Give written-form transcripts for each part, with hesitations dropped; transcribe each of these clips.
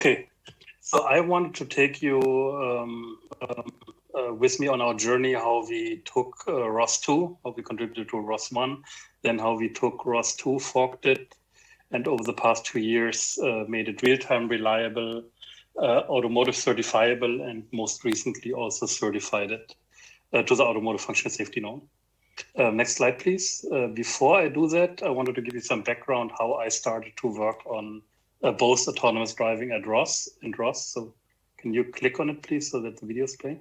Okay, so I wanted to take you with me on our journey, how we took ROS2, how we contributed to ROS1, then how we took ROS2, forked it, and over the past 2 years made it real-time reliable, automotive certifiable, and most recently also certified it to the automotive functional safety norm. Next slide, please. Before I do that, I wanted to give you some background how I started to work on both autonomous driving at ROS and ROS. So can you click on it, please, so that the video is playing?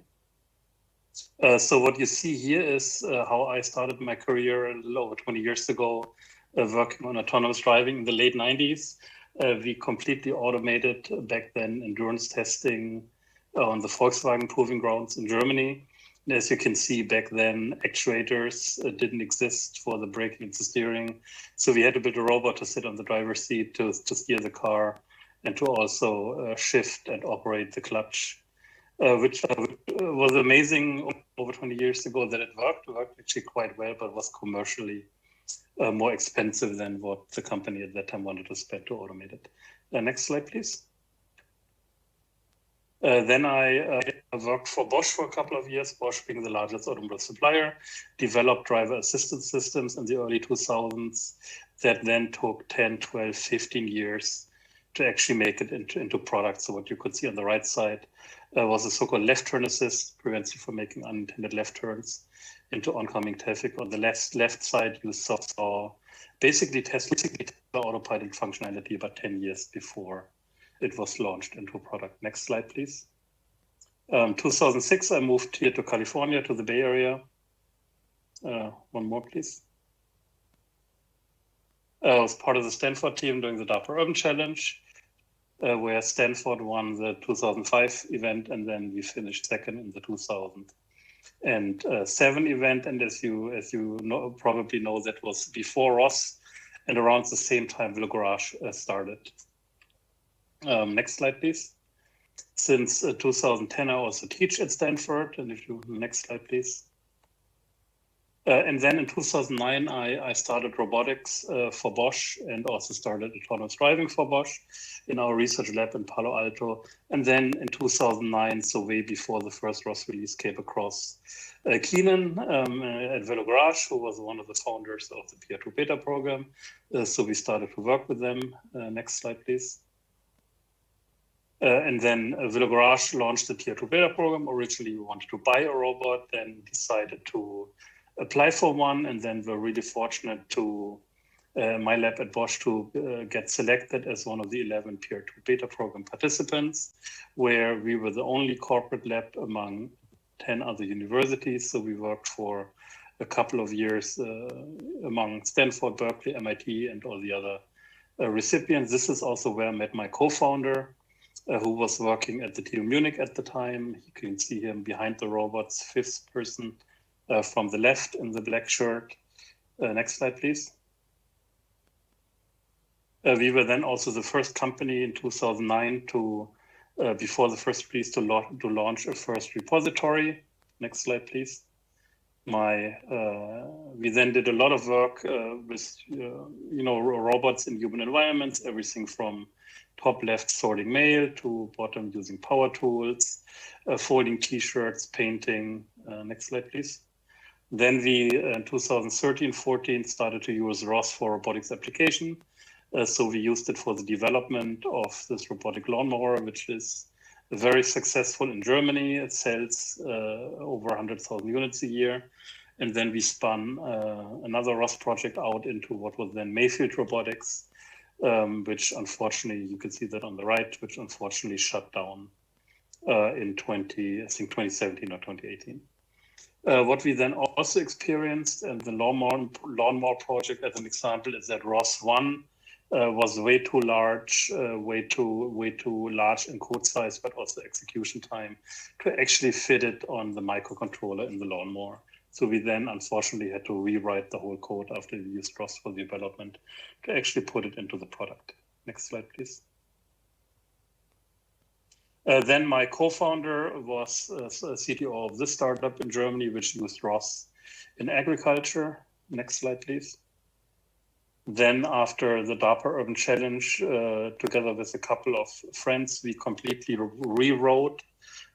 So what you see here is how I started my career a little over 20 years ago, working on autonomous driving in the late 90s. We completely automated back then endurance testing on the Volkswagen proving grounds in Germany. And as you can see, back then, actuators didn't exist for the braking and the steering. So we had to build a robot to sit on the driver's seat to steer the car and to also shift and operate the clutch, which was amazing over 20 years ago that it worked. It worked actually quite well, but was commercially more expensive than what the company at that time wanted to spend to automate it. Next slide, please. Then I worked for Bosch for a couple of years, Bosch being the largest automotive supplier, developed driver assistance systems in the early 2000s that then took 10, 12, 15 years to actually make it into products. So what you could see on the right side was a so-called left turn assist, prevents you from making unintended left turns into oncoming traffic. On the left side, you saw basically Tesla autopilot functionality about 10 years before it was launched into a product. Next slide, please. 2006, I moved here to California, to the Bay Area. One more, please. I was part of the Stanford team doing the DARPA Urban Challenge, where Stanford won the 2005 event, and then we finished second in the 2007 event. And as you probably know, that was before ROS, and around the same time, Villa Garage started. Next slide, please. Since 2010, I also teach at Stanford. And if you, next slide, please. And then in 2009, I started robotics for Bosch and also started autonomous driving for Bosch in our research lab in Palo Alto. And then in 2009, so way before the first ROS release, came across Keenan at Velo Garage, who was one of the founders of the PR2 beta program. So we started to work with them. Next slide, please. And then Villa Garage launched the Tier 2 beta program. Originally, we wanted to buy a robot, then decided to apply for one, and then we're really fortunate to, my lab at Bosch, to get selected as one of the 11 Tier 2 beta program participants, where we were the only corporate lab among 10 other universities. So we worked for a couple of years among Stanford, Berkeley, MIT, and all the other recipients. This is also where I met my co-founder, who was working at the TU Munich at the time. You can see him behind the robots, fifth person from the left in the black shirt. Next slide, please. We were then also the first company in 2009 to, before the first release, to launch a first repository. Next slide, please. We then did a lot of work with, robots in human environments, everything from top left sorting mail to bottom using power tools, folding t-shirts, painting. Next slide, please. Then we, in 2013-14, started to use ROS for robotics application. So we used it for the development of this robotic lawnmower, which is very successful in Germany. It sells over 100,000 units a year. And then we spun another ROS project out into what was then Mayfield Robotics, which unfortunately, you can see that on the right, which unfortunately shut down in 2017 or 2018. What we then also experienced, and the lawnmower project as an example, is that ROS1 was way too large, way too large in code size, but also execution time to actually fit it on the microcontroller in the lawnmower. So we then unfortunately had to rewrite the whole code after we used ROS for the development to actually put it into the product. Next slide, please. Then my co-founder was CTO of this startup in Germany, which used ROS in agriculture. Next slide, please. Then after the DARPA Urban Challenge, together with a couple of friends, we completely rewrote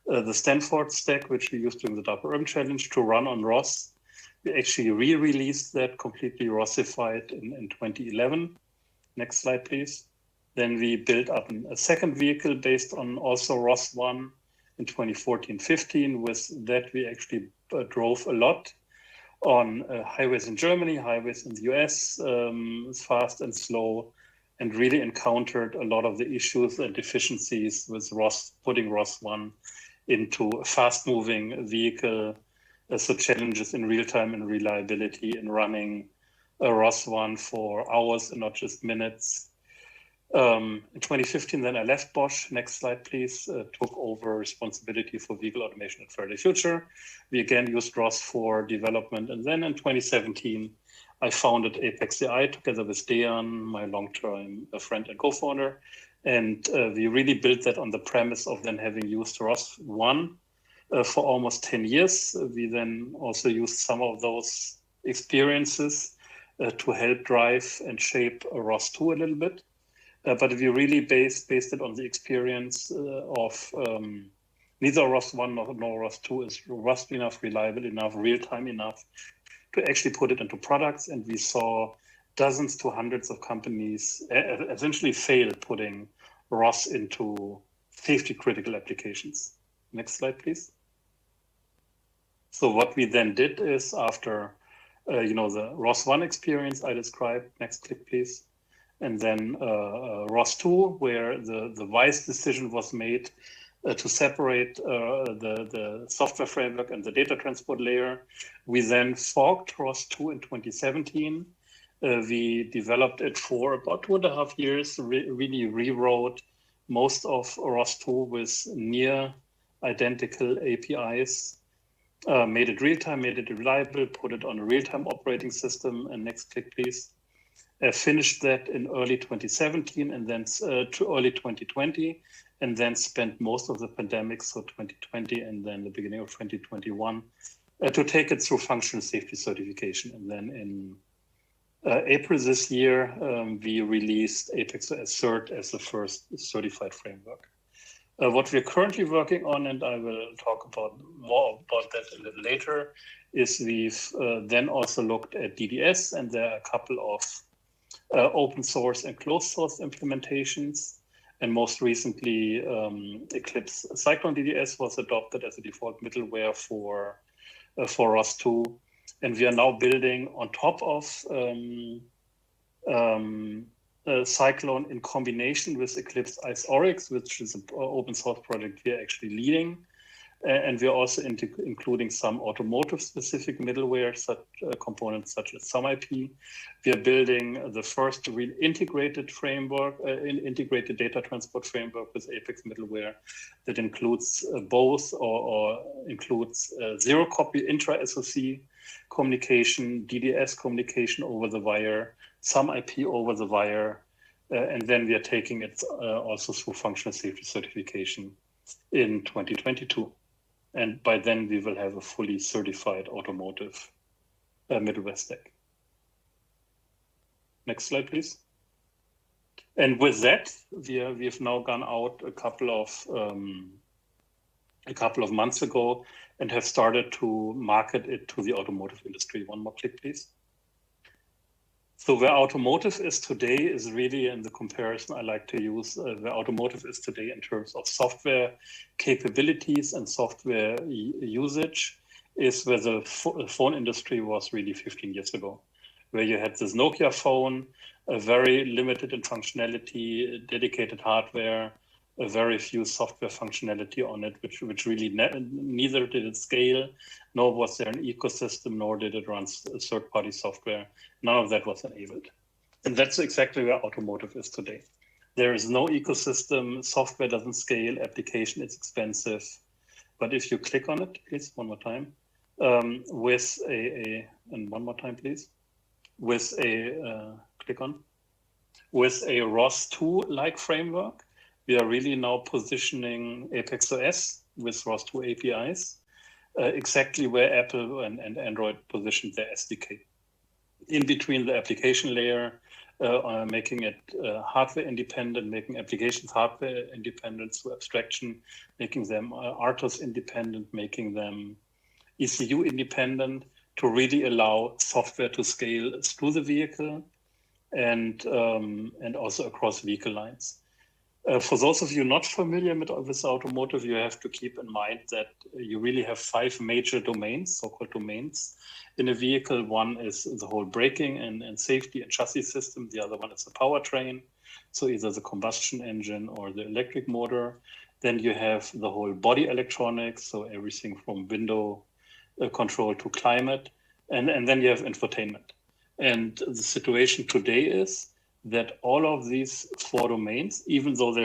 the Stanford stack, which we used during the DARPA Urban Challenge, to run on ROS. We actually re-released that, completely ROSified in 2011. Next slide, please. Then we built up a second vehicle based on also ROS1 in 2014-15. With that, we actually drove a lot on highways in Germany, highways in the US, fast and slow, and really encountered a lot of the issues and deficiencies with putting ROS1 into a fast-moving vehicle. So challenges in real time and reliability in running a ROS1 for hours and not just minutes. In 2015, then I left Bosch. Next slide, please. Took over responsibility for vehicle automation at Faraday Future. We again used ROS for development. And then in 2017, I founded Apex.AI together with Dejan, my long-term friend and co-founder. And we really built that on the premise of then having used ROS1 for almost 10 years. We then also used some of those experiences to help drive and shape ROS2 a little bit. But we really based it on the experience of neither ROS1 nor ROS2 is robust enough, reliable enough, real-time enough to actually put it into products. And we saw dozens to hundreds of companies essentially fail putting ROS into safety-critical applications. Next slide, please. So what we then did is after the ROS1 experience I described, next click, please. And then ROS2, where the wise decision was made to separate the software framework and the data transport layer. We then forked ROS2 in 2017. We developed it for about 2.5 years, really rewrote most of ROS2 with near identical APIs, made it real-time, made it reliable, put it on a real-time operating system. And next click, please. Finished that in early 2017 and then to early 2020, and then spent most of the pandemic, so 2020 and then the beginning of 2021, to take it through functional safety certification. And then in April this year, we released Apex.OS Cert as the first certified framework. What we're currently working on, and I will talk more about that a little later, is we've then also looked at DDS, and there are a couple of open source and closed source implementations. And most recently, Eclipse Cyclone DDS was adopted as a default middleware for ROS2. And we are now building on top of Cyclone in combination with Eclipse Ice Oryx, which is an open source project we are actually leading. And we're also including some automotive-specific middleware components such as SumIP. We are building the first real integrated framework, integrated data transport framework with Apex middleware that includes both or includes zero-copy intra-SoC communication, DDS communication over the wire, SumIP over the wire, and then we are taking it also through functional safety certification in 2022. And by then we will have a fully certified automotive middleware stack. Next slide, please. And with that, we've now gone out a couple of months ago and have started to market it to the automotive industry. One more click, please. So where automotive is today is really, in the comparison I like to use, where automotive is today in terms of software capabilities and software usage is where the phone industry was really 15 years ago, where you had this Nokia phone, a very limited in functionality, dedicated hardware, a very few software functionality on it, which really neither did it scale, nor was there an ecosystem, nor did it run third-party software. None of that was enabled. And that's exactly where automotive is today. There is no ecosystem, software doesn't scale, application is expensive. But if you click on it, please, one more time, and one more time, please, with a ROS2-like framework, we are really now positioning Apex.OS with ROS2 APIs, exactly where Apple and Android positioned their SDK. In between the application layer making it hardware independent, making applications hardware independent through abstraction, making them RTOS independent, making them ECU independent, to really allow software to scale through the vehicle and also across vehicle lines. For those of you not familiar with automotive, you have to keep in mind that you really have 5 major domains, so-called domains, in a vehicle. One is the whole braking and safety and chassis system. The other one is the powertrain, so either the combustion engine or the electric motor. Then you have the whole body electronics, so everything from window control to climate, and then you have infotainment. And the situation today is that all of these 4 domains, even though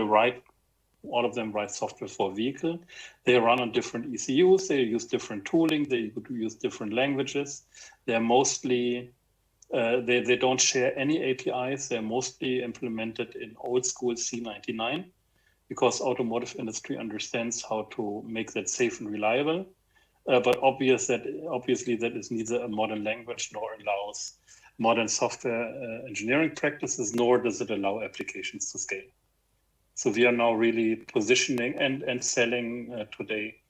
all of them write software for a vehicle, they run on different ECUs, they use different tooling, they use different languages. They're mostly, they don't share any APIs. They're mostly implemented in old school C99, because automotive industry understands how to make that safe and reliable. But obviously that is neither a modern language nor allows modern software engineering practices, nor does it allow applications to scale. So we are now really positioning and selling today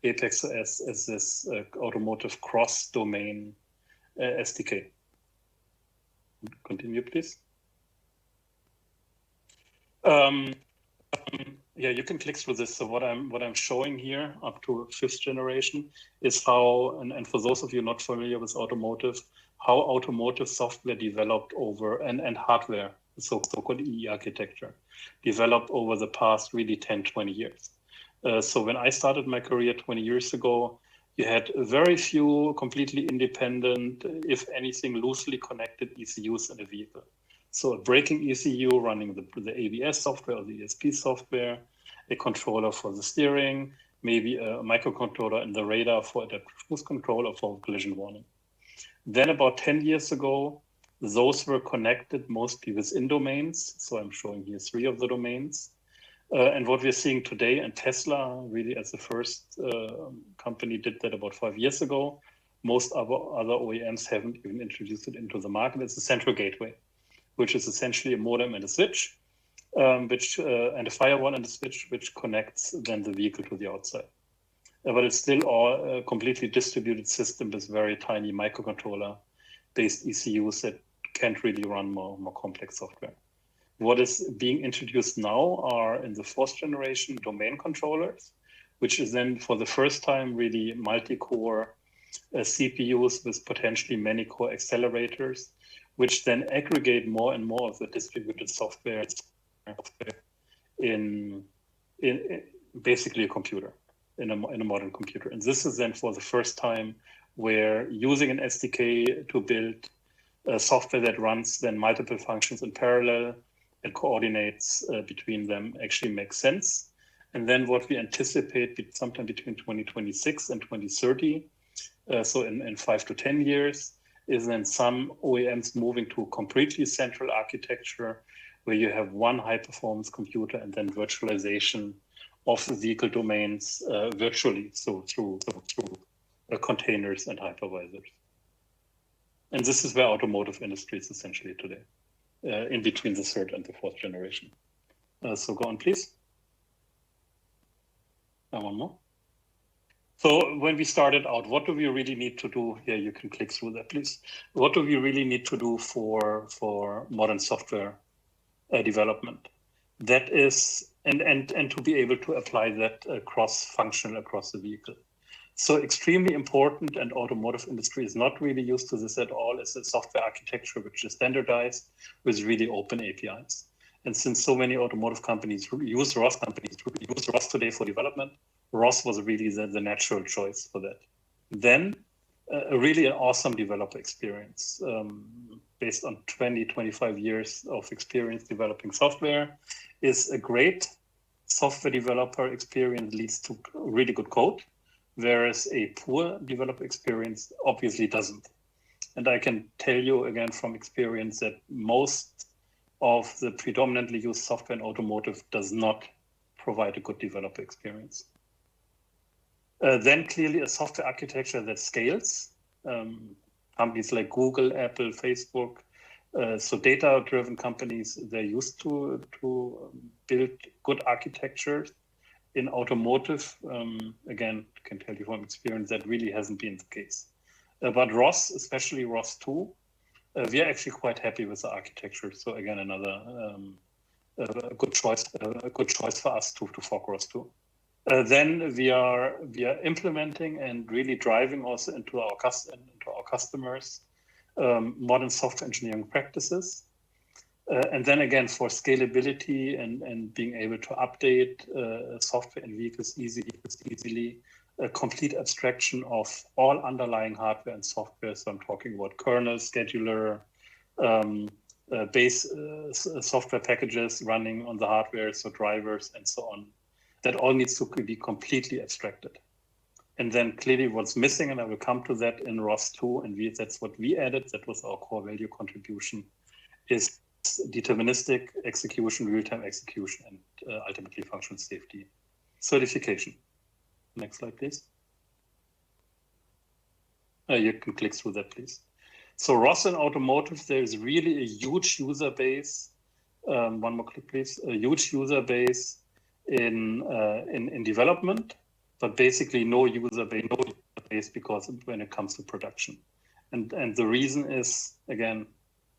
Apex.OS as this automotive cross-domain SDK. Continue, please. Yeah, you can click through this. So what I'm showing here up to 5th generation is how, and for those of you not familiar with automotive, how automotive software developed over and hardware, so-called EE architecture, developed over the past really 10, 20 years. So when I started my career 20 years ago, you had very few completely independent, if anything, loosely connected ECUs in a vehicle. So a braking ECU running the ABS software or the ESP software, a controller for the steering, maybe a microcontroller in the radar for adaptive cruise control or for collision warning. Then about 10 years ago, those were connected mostly within domains. So I'm showing here 3 of the domains. And what we're seeing today, and Tesla really as the first company did that about 5 years ago, most other OEMs haven't even introduced it into the market. It's a central gateway, which is essentially a modem and a switch, and a firewall and a switch, which connects then the vehicle to the outside. But it's still all a completely distributed system with very tiny microcontroller-based ECUs that can't really run more complex software. What is being introduced now are in the 4th generation domain controllers, which is then for the first time really multi-core CPUs with potentially many core accelerators, which then aggregate more and more of the distributed software in basically a computer, in a modern computer. And this is then for the first time where using an SDK to build software that runs then multiple functions in parallel and coordinates between them actually makes sense. And then what we anticipate sometime between 2026 and 2030, so in 5 to 10 years, is then some OEMs moving to a completely central architecture where you have one high-performance computer and then virtualization of the vehicle domains virtually, so through containers and hypervisors. And this is where automotive industry is essentially today, in between the 3rd and the 4th generation. So go on, please. One more. So when we started out, what do we really need to do? Here, you can click through that, please. What do we really need to do for modern software development? That is, and to be able to apply that cross-functional across the vehicle. So extremely important, and automotive industry is not really used to this at all, is a software architecture which is standardized with really open APIs. And since so many automotive companies use ROS today for development, ROS was really the natural choice for that. Then really an awesome developer experience based on 20, 25 years of experience developing software is a great software developer experience leads to really good code, whereas a poor developer experience obviously doesn't. And I can tell you again from experience that most of the predominantly used software in automotive does not provide a good developer experience. Then clearly a software architecture that scales. Companies like Google, Apple, Facebook So data-driven companies, they're used to build good architectures. In automotive, again, I can tell you from experience that really hasn't been the case. But ROS, especially ROS2, we are actually quite happy with the architecture. So again, another a good choice for us to fork ROS2. Then we are implementing and really driving also into our customers modern software engineering practices. And then again, for scalability and being able to update software in vehicles easily, a complete abstraction of all underlying hardware and software. So I'm talking about kernel, scheduler, base software packages running on the hardware, so drivers and so on. That all needs to be completely abstracted. And then clearly what's missing, and I will come to that in ROS2, and that's what we added, that was our core value contribution, is deterministic execution, real-time execution, and ultimately functional safety. Certification. Next slide, please. You can click through that, please. So ROS in automotive, there's really a huge user base. One more click, please. A huge user base in development, but basically no user base because when it comes to production. And the reason is, again,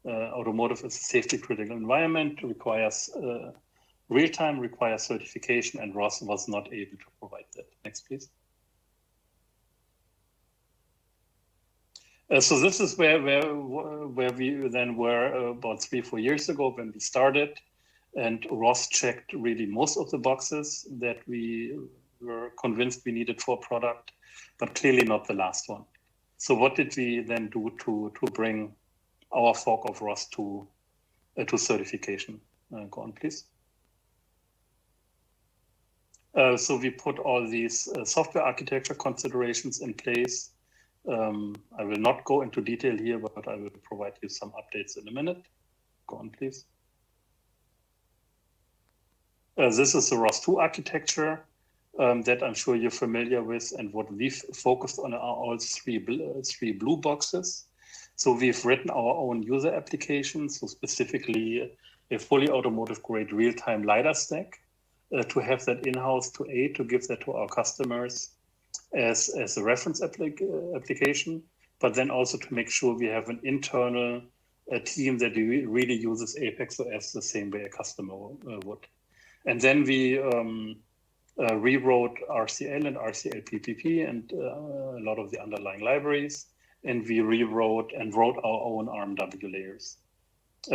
automotive is a safety critical environment, requires real-time, requires certification, and ROS was not able to provide that. Next, please. So this is where we then were about 3-4 years ago when we started, and ROS checked really most of the boxes that we were convinced we needed for a product, but clearly not the last one. So what did we then do to bring our fork of ROS to certification? Go on, please. So we put all these software architecture considerations in place. I will not go into detail here, but I will provide you some updates in a minute. Go on, please. This is the ROS2 architecture that I'm sure you're familiar with, and what we've focused on are all three blue boxes. So we've written our own user applications, so specifically a fully automotive grade real-time LiDAR stack to have that in-house to give that to our customers as a reference application, but then also to make sure we have an internal team that really uses Apex.OS the same way a customer would. And then we rewrote RCL and RCL PPP and a lot of the underlying libraries, and we rewrote and wrote our own RMW layers,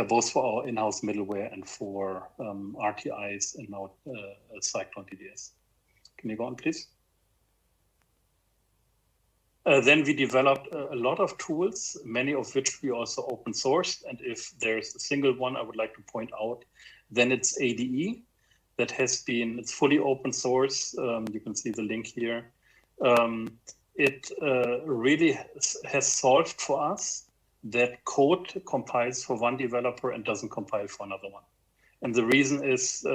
both for our in-house middleware and for RTIs and now Cyclone DDS. Can you go on, please? Then we developed a lot of tools, many of which we also open sourced. And if there's a single one I would like to point out, then it's ADE. That has been, it's fully open source. You can see the link here. It really has solved for us that code compiles for one developer and doesn't compile for another one. And the reason is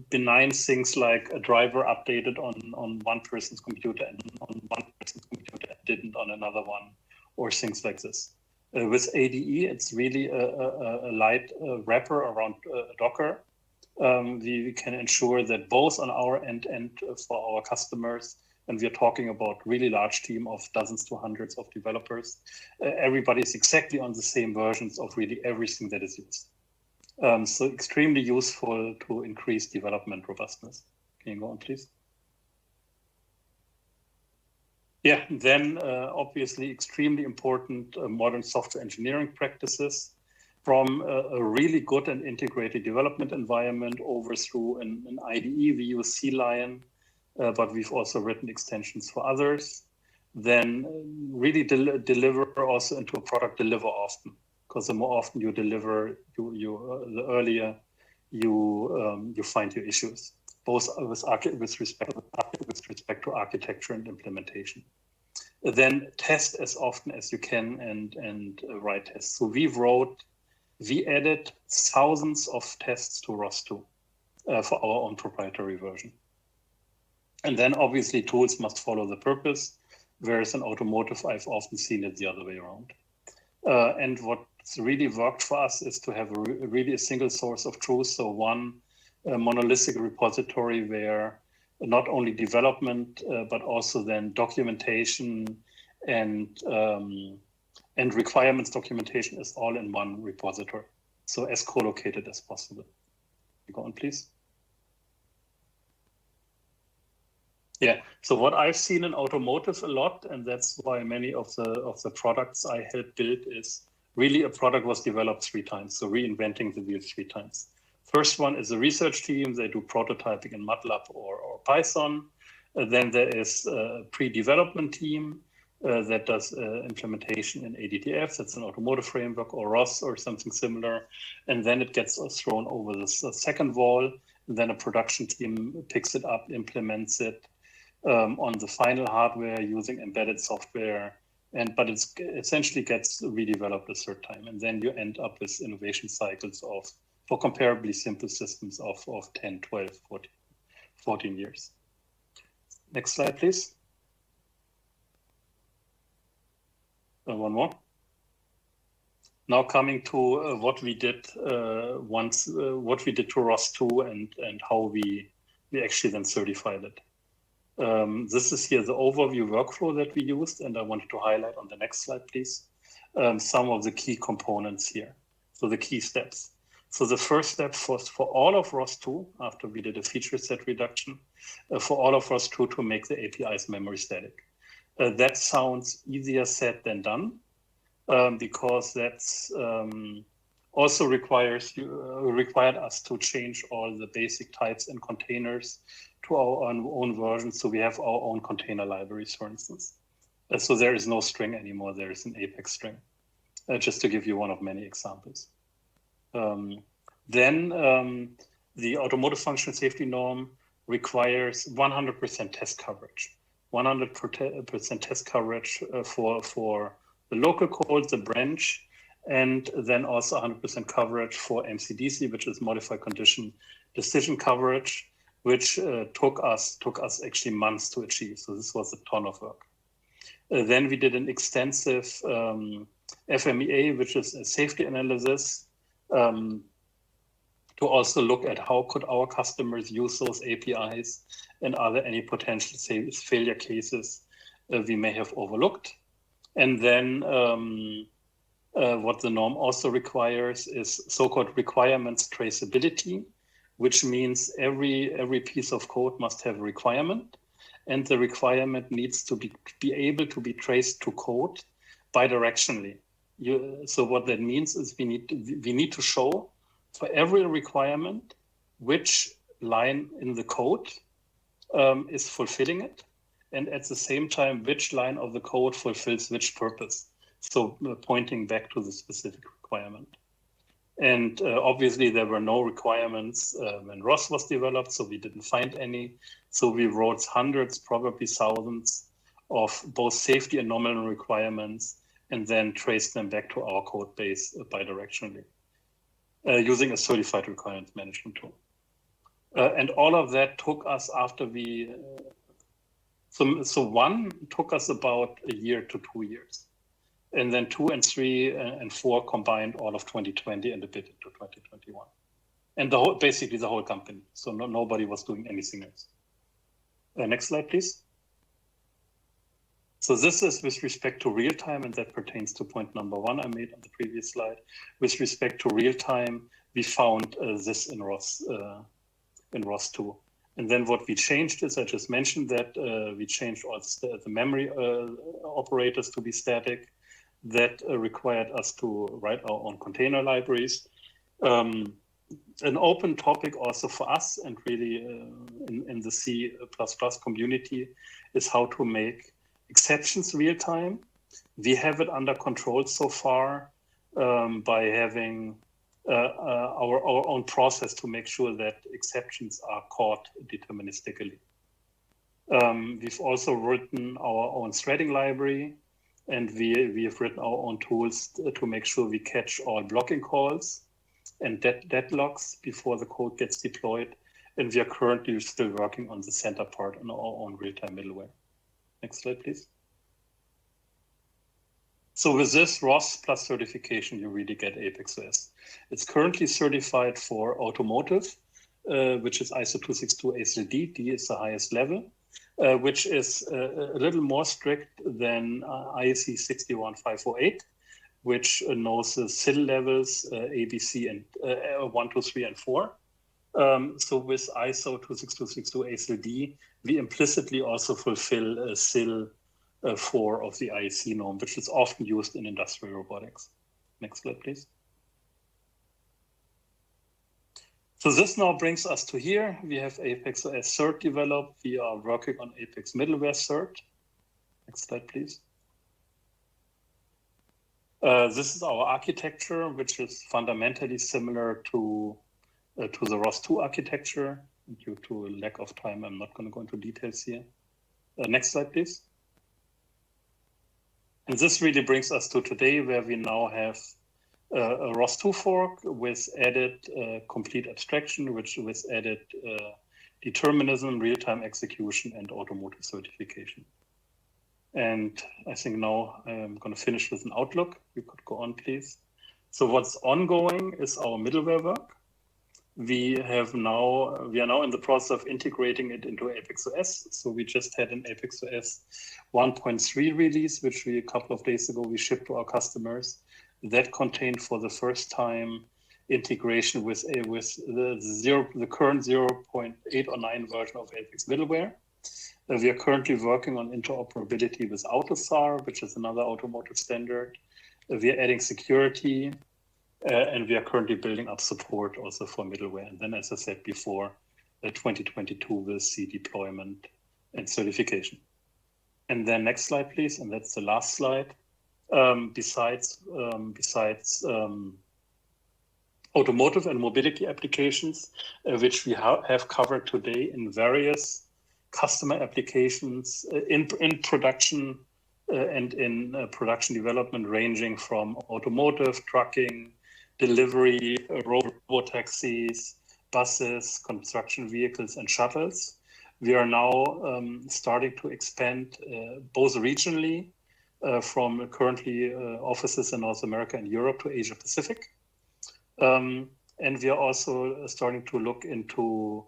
benign things like a driver updated on one person's computer and on one person's computer and didn't on another one, or things like this. With ADE, it's really a light wrapper around Docker. We can ensure that both on our end and for our customers, and we're talking about really large team of dozens to hundreds of developers, everybody is exactly on the same versions of really everything that is used. So extremely useful to increase development robustness. Can you go on, please? Yeah, then obviously extremely important modern software engineering practices, from a really good and integrated development environment over through an IDE. We use CLion, but we've also written extensions for others. Then really deliver also into a product, deliver often, because the more often you deliver, the earlier you find your issues, both with respect to architecture and implementation. Then test as often as you can and write tests. So we added thousands of tests to ROS2 for our own proprietary version. And then obviously tools must follow the purpose, whereas in automotive, I've often seen it the other way around. And what's really worked for us is to have really a single source of truth. So one monolithic repository where not only development, but also then documentation and requirements documentation is all in one repository. So as co-located as possible. Go on, please. Yeah, so what I've seen in automotive a lot, and that's why many of the products I helped build is really a product was developed 3 times, so reinventing the wheel 3 times. First one is a research team, they do prototyping in MATLAB or Python. Then there is a pre-development team that does implementation in ADDF, that's an automotive framework, or ROS or something similar. And then it gets thrown over the second wall, and then a production team picks it up, implements it, on the final hardware using embedded software, but it's essentially gets redeveloped a third time, and then you end up with innovation cycles for comparably simple systems of 10, 12, 14 years. Next slide, please. One more. Now coming to what we did what we did to ROS2 and how we actually then certified it. This is here the overview workflow that we used, and I wanted to highlight on the next slide, please, some of the key components here. So the key steps. So the first step was for all of ROS2, after we did a feature set reduction, for all of ROS2 to make the APIs memory static. That sounds easier said than done, because that's also required us to change all the basic types and containers to our own version. So we have our own container libraries, for instance. So there is no string anymore. There is an Apex string, just to give you one of many examples. Then the automotive functional safety norm requires 100% test coverage. 100% test coverage for the local code, the branch, and then also 100% coverage for MCDC, which is modified condition decision coverage, which took us actually months to achieve. So this was a ton of work. Then we did an extensive FMEA, which is a safety analysis, to also look at how could our customers use those APIs, and are there any potential failure cases we may have overlooked. And then what the norm also requires is so-called requirements traceability, which means every piece of code must have a requirement, and the requirement needs to be able to be traced to code bidirectionally. So what that means is we need to show for every requirement which line in the code is fulfilling it, and at the same time which line of the code fulfills which purpose. So pointing back to the specific requirement. And obviously there were no requirements when ROS was developed, so we didn't find any. So we wrote hundreds, probably thousands of both safety and nominal requirements, and then traced them back to our code base bidirectionally using a certified requirements management tool. And all of that took us after we, so one took us about a year to 2 years. And then 2 and 3 and 4 combined all of 2020 and a bit into 2021. And basically the whole company. So nobody was doing anything else. Next slide, please. So this is with respect to real time, and that pertains to point number 1 I made on the previous slide. With respect to real time, we found this in ROS2. And then what we changed is, I just mentioned that we changed all the memory operators to be static. That required us to write our own container libraries. An open topic also for us, and really in the C++ community, is how to make exceptions real time. We have it under control so far by having our own process to make sure that exceptions are caught deterministically. We've also written our own threading library, and we have written our own tools to make sure we catch all blocking calls and deadlocks before the code gets deployed. And we are currently still working on the center part on our own real-time middleware. Next slide, please. So with this ROS plus certification, you really get Apex.OS. It's currently certified for automotive, which is ISO 262 ASIL-D. D is the highest level, which is a little more strict than IEC 61508, which knows the SIL levels, A, B, C, and 1, 2, 3, and 4. So with ISO 26262 ASIL-D, we implicitly also fulfill SIL 4 of the IEC norm, which is often used in industrial robotics. Next slide, please. So this now brings us to here. We have Apex.OS cert developed. We are working on Apex middleware cert. Next slide, please. This is our architecture, which is fundamentally similar to the ROS-II architecture. Due to a lack of time, I'm not going to go into details here. Next slide, please. And this really brings us to today, where we now have a ROS-II fork with added complete abstraction, with added determinism, real-time execution, and automotive certification. And I think now I'm going to finish with an outlook. You could go on, please. So what's ongoing is our middleware work. We are now in the process of integrating it into Apex.OS. So we just had an Apex.OS 1.3 release, which a couple of days ago we shipped to our customers. That contained for the first time integration with the current 0.8 or 9 version of Apex middleware. We are currently working on interoperability with AUTOSAR, which is another automotive standard. We are adding security. And we are currently building up support also for middleware. And then, as I said before, 2022 will see deployment and certification. And then next slide, please. And that's the last slide. Besides automotive and mobility applications, which we have covered today in various customer applications in production and in production development, ranging from automotive, trucking, delivery, robotaxis, buses, construction vehicles, and shuttles. We are now starting to expand both regionally from currently offices in North America and Europe to Asia Pacific. And we are also starting to look into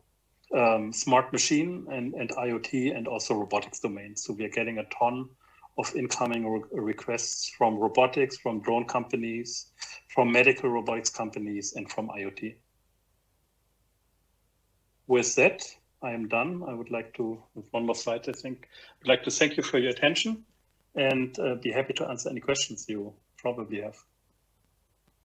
smart machine and IoT and also robotics domains. So we are getting a ton of incoming requests from robotics, from drone companies, from medical robotics companies, and from IoT. With that, I am done. I would like to, with one more slide, I think, I'd like to thank you for your attention and be happy to answer any questions you probably have.